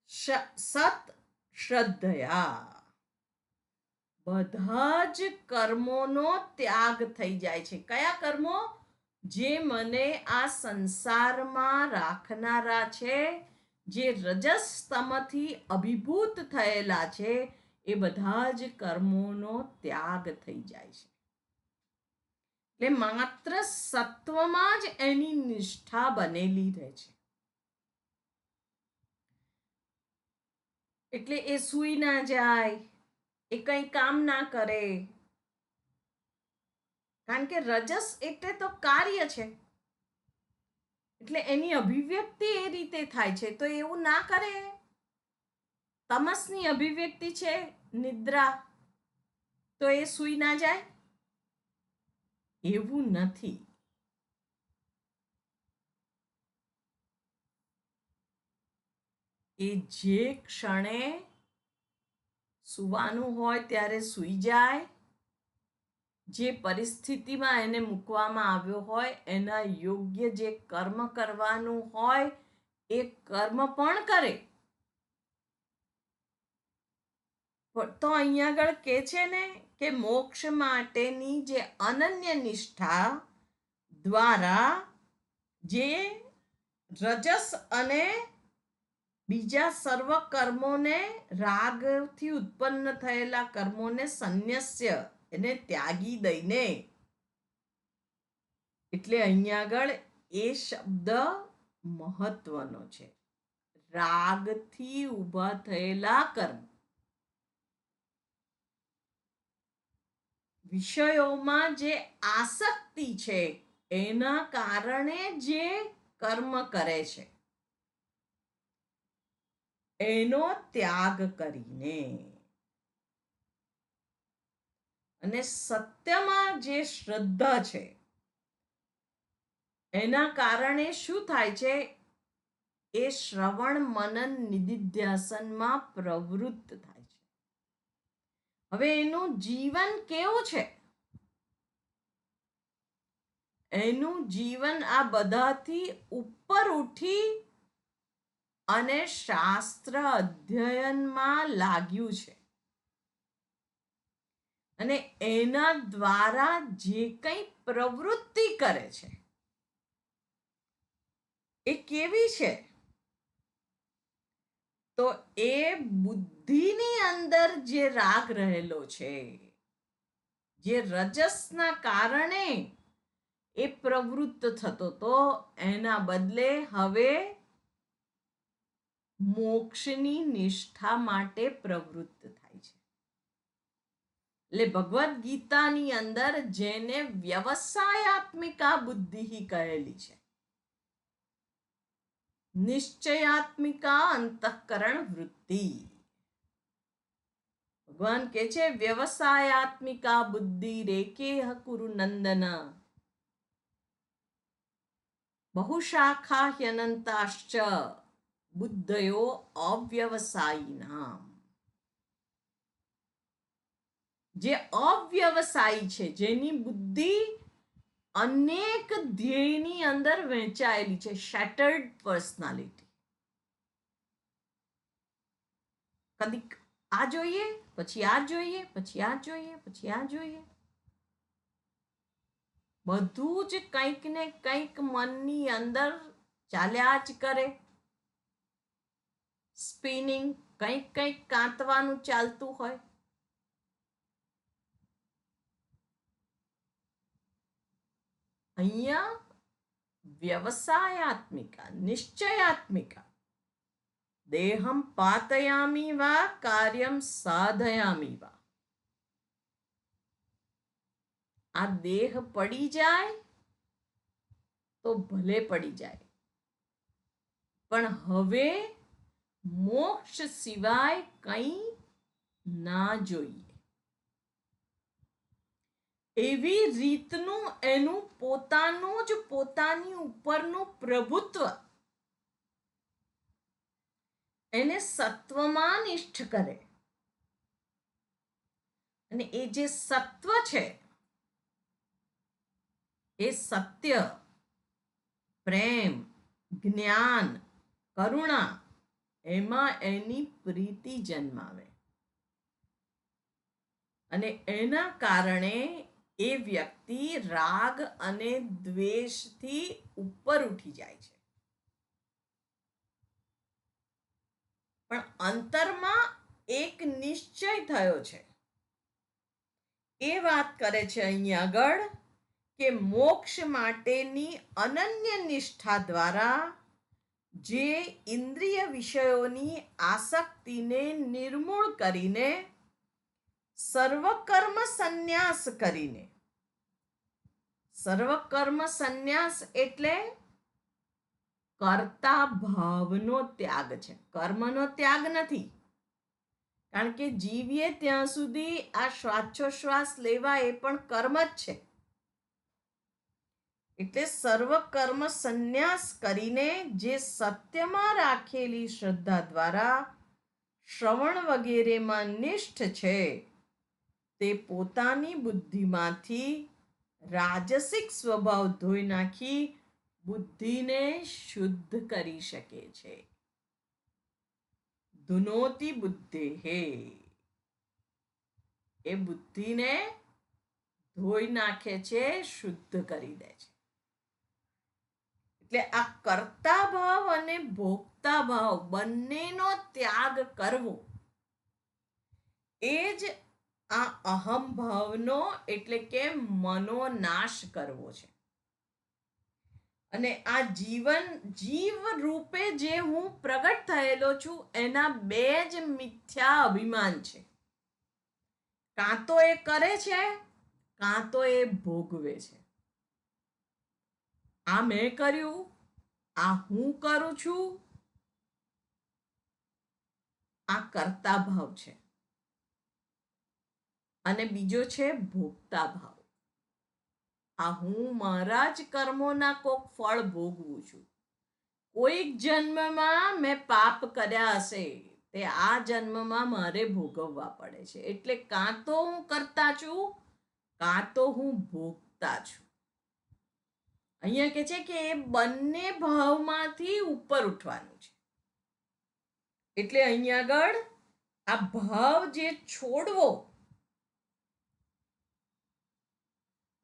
સત શ્રદ્ધયા. બધા જ કર્મોનો ત્યાગ થઈ જાય છે. કયા કર્મો? જે મને આ સંસારમાં રાખનારા છે, જે રજસ તમથી અભિભૂત થયેલા છે, એ બધા જ કર્મોનો ત્યાગ થઈ જાય છે. એટલે માત્ર સત્વમાં જ એની નિષ્ઠા બનેલી રહે છે. એટલે એ સૂઈ ના જાય, એ કંઈ કામ ના કરે. કારણ કે રજસ એટલે તો કાર્ય છે, એટલે એની અભિવ્યક્તિ એ રીતે થાય છે. તો એવું ના કરે. તમસની અભિવ્યક્તિ છે નિદ્રા, તો એ સૂઈ ના જાય? એવું નથી. એ જે ક્ષણે સૂવાનું હોય ત્યારે સૂઈ જાય. જે પરિસ્થિતિમાં એને મૂકવામાં આવ્યો હોય એના યોગ્ય જે કર્મ કરવાનું હોય એ કર્મ પણ કરે. તો અહીંયા આગળ કે છે ને કે મોક્ષ માટેની જે અનન્ય નિષ્ઠા દ્વારા જે રજસ અને બીજા સર્વ કર્મોને, રાગથી ઉત્પન્ન થયેલા કર્મોને સંન્યસ્ય એને ત્યાગી દઈને, એટલે અહીંયા આગળ એ શબ્દ મહત્વનો છે. રાગથી ઊભા થયેલા કર્મ, વિષયોમાં જે આસક્તિ છે, એના કારણે જે કર્મ કરે છે એનો ત્યાગ કરીને અને સત્યમાં જે શ્રદ્ધા છે એના કારણે શું થાય છે? એ શ્રવણ મનન નિધિધ્યાસનમાં પ્રવૃત્ત થાય છે. હવે એનું જીવન કેવું છે? એનું જીવન આ બધાથી ઉપર ઉઠી અને શાસ્ત્ર અધ્યયનમાં લાગ્યું છે અને એના દ્વારા જે કંઈ પ્રવૃત્તિ કરે છે એ કેવી છે? તો એ બુદ્ધિની અંદર જે રાગ રહેલો છે, જે રજસના કારણે એ પ્રવૃત્ત થતો તો એના બદલે હવે મોક્ષની નિષ્ઠા માટે પ્રવૃત્ત થાય છે. એટલે ભગવદ્ ગીતાની અંદર જેને વ્યવસાયાત્મિકા બુદ્ધિ કહેલી છે, નિશ્ચયાત્મિકા અંતઃકરણ વૃત્તિ. ભગવાન કહે છે વ્યવસાયાત્મિકા બુદ્ધિ રેકે કુરુ નંદન બહુશાખા હ્યનંતાશ્ચ બુદ્ધયો અવ્યવસાયિનામ. જે અવ્યવસાયી છે, જેની બુદ્ધિ અનેક ધ્યેયની અંદર વહેંચાયેલી છે, શેટર્ડ પર્સનાલિટી. કદી આ જોઈએ, પછી આ જોઈએ, પછી આ જોઈએ, પછી આ જોઈએ, બધું જ કંઈક ને કંઈક મનની અંદર ચાલ્યા જ કરે. સ્પિનિંગ, કંઈક કંઈક કાંતવાનું ચાલતું હોય. અહીંયા વ્યવસાયાત્મિકા, નિશ્ચયાત્મિકા, દેહમ પાતયામી વા કાર્યમ સાધયામી વા. આ દેહ પડી જાય તો ભલે પડી જાય, પણ હવે મોક્ષ સિવાય કંઈ ના જોઈએ. એવી રીતનું એનું પોતાનું જ પોતાની ઉપરનું પ્રભુત્વ એને સત્વમાં નિષ્ઠ કરે. અને એ જે સત્વ છે એ સત્ય, પ્રેમ, જ્ઞાન, કરુણા, એમાં એની પ્રીતિ જન્માવે અને એના કારણે એ વ્યક્તિ રાગ અને દ્વેષથી ઉપર ઉઠી જાય છે. પણ અંતરમાં એક નિશ્ચય થયો છે. એ વાત કરે છે અહીંયા આગળ કે મોક્ષ માટેની અનન્ય નિષ્ઠા દ્વારા જે ઇન્દ્રિય વિષયોની આસક્તિને નિર્મૂળ કરીને સર્વકર્મ સંન્યાસ કરીને, સર્વકર્મ સંન્યાસ એટલે કર્તા ભાવનો ત્યાગ છે, કર્મનો ત્યાગ નથી. કારણ કે જીવીએ ત્યાં સુધી આ શ્વાસોશ્વાસ લેવા એ પણ કર્મ જ છે. એટલે સર્વ કર્મ સંન્યાસ કરીને જે સત્યમાં રાખેલી શ્રદ્ધા દ્વારા શ્રવણ વગેરેમાં નિષ્ઠ છે, તે પોતાની બુદ્ધિમાંથી રાજસિક સ્વભાવ ધોઈ નાખી બુદ્ધિને શુદ્ધ કરી શકે છે. ધુનોતિ બુદ્ધેહે, એ બુદ્ધિને ધોઈ નાખે છે, શુદ્ધ કરી દે છે. એટલે આ કર્તા ભાવ અને ભોગતા ભાવ બંનેનો ત્યાગ કરવો એ જ આ અહમ ભાવનો એટલે કે મનોનાશ કરવો છે. અને આ જીવ રૂપે જે હું પ્રગટ થયેલો છું એના બે જ મિથ્યા અભિમાન છે. કાં તો એ કરે છે, કાં તો એ ભોગવે છે. આ મેં કર્યું, આ હું કરું છું, આ કર્તા ભાવ છે. અને બીજો છે ભોગતા ભાવ. આ હું મારા જ કર્મોના કોક ફળ ભોગવું છું. કોઈક જન્મમાં મેં પાપ કર્યા હશે, તે આ જન્મમાં મારે ભોગવવા પડે છે. એટલે કાં તો હું કરતા છું, કાં તો હું ભોગતા છું. અહીંયા કે છે કે એ બંને ભાવમાંથી ઉપર ઉઠવાનું છે. એટલે અહીંયા આગળ આ ભાવ જે છોડવો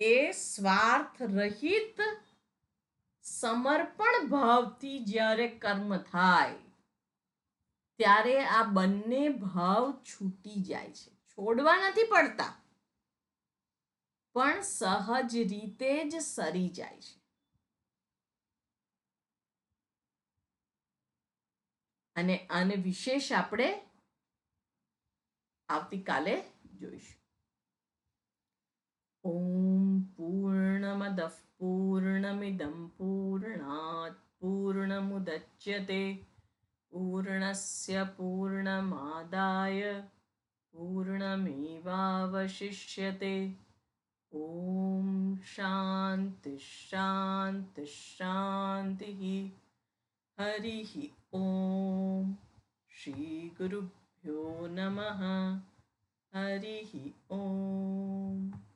એ સ્વાર્થ રહિત સમર્પણ ભાવથી જ્યારે કર્મ થાય ત્યારે આ બંને ભાવ છૂટી જાય છે. છોડવા નથી પડતા, પણ સહજ રીતે જ સરી જાય છે. અને આને વિશેષ આપણે આવતીકાલે જોઈશું. ઓમ પૂર્ણમદઃ પૂર્ણમિદં પૂર્ણાત પૂર્ણમુદચ્યતે પૂર્ણસ્ય પૂર્ણમાદાય પૂર્ણમેવાવશિષ્યતે. ઓમ શાંતિ શાંતિ શાંતિ. હરિઃ ઓમ. શ્રી ગુરુભ્યો નમઃ. હરિઃ ઓમ.